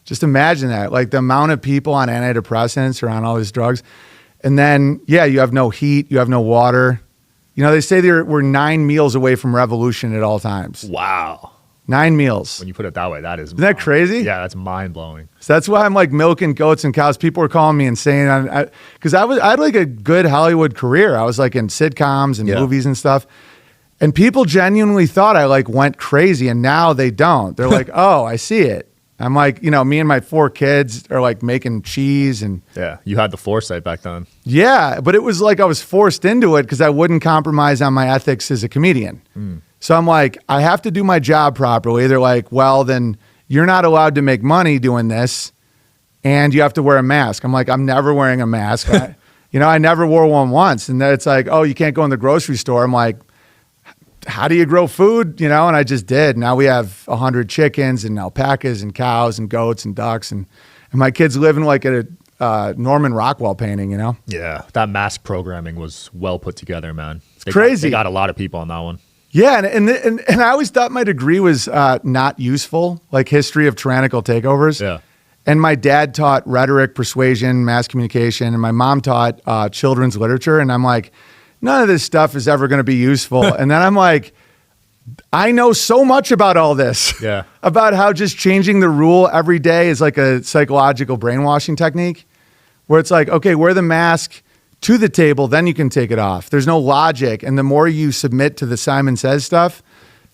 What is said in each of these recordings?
Just imagine that, like the amount of people on antidepressants or on all these drugs. And then, yeah, you have no heat, you have no water. You know, they say we're 9 meals away from revolution at all times. Wow. 9 meals. When you put it that way, Isn't that crazy? Yeah, that's mind-blowing. So that's why I'm like milking goats and cows. People were calling me insane because I had like a good Hollywood career. I was like in sitcoms and movies and stuff. And people genuinely thought I like went crazy, and now they don't. They're like, oh, I see it. I'm like, you know, me and my 4 kids are like making cheese and yeah, you had the foresight back then. Yeah, but it was like I was forced into it because I wouldn't compromise on my ethics as a comedian. So I'm like, I have to do my job properly. They're like, well, then you're not allowed to make money doing this, and you have to wear a mask. I'm like, I'm never wearing a mask. I never wore one once. And then it's like, oh, you can't go in the grocery store. I'm like, how do you grow food? You know, and I just did. Now we have 100 chickens and alpacas and cows and goats and ducks. And my kids living like at a Norman Rockwell painting, you know? Yeah, that mask programming was well put together, man. It's crazy. They got a lot of people on that one. Yeah, and I always thought my degree was not useful, like history of tyrannical takeovers. Yeah. And my dad taught rhetoric, persuasion, mass communication, and my mom taught children's literature. And I'm like, none of this stuff is ever going to be useful. And then I'm like, I know so much about all this. Yeah. About how just changing the rule every day is like a psychological brainwashing technique, where it's like, okay, wear the mask to the table, then you can take it off. There's no logic. And the more you submit to the Simon Says stuff,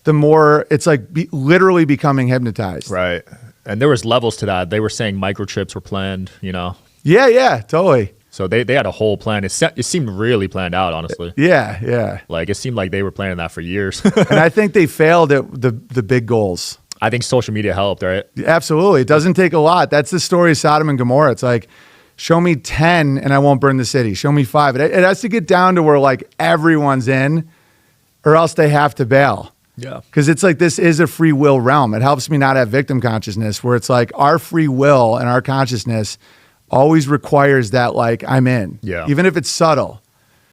the more it's like literally becoming hypnotized. Right. And there was levels to that. They were saying microchips were planned, you know? Yeah, totally. So they had a whole plan. It seemed really planned out, honestly. Yeah. Like, it seemed like they were planning that for years. And I think they failed at the big goals. I think social media helped, right? Absolutely. It doesn't take a lot. That's the story of Sodom and Gomorrah. It's like, show me 10 and I won't burn the city. Show me 5. It has to get down to where like everyone's in, or else they have to bail. Yeah. Because it's like, this is a free will realm. It helps me not have victim consciousness, where it's like our free will and our consciousness always requires that, like, I'm in. Yeah. Even if it's subtle.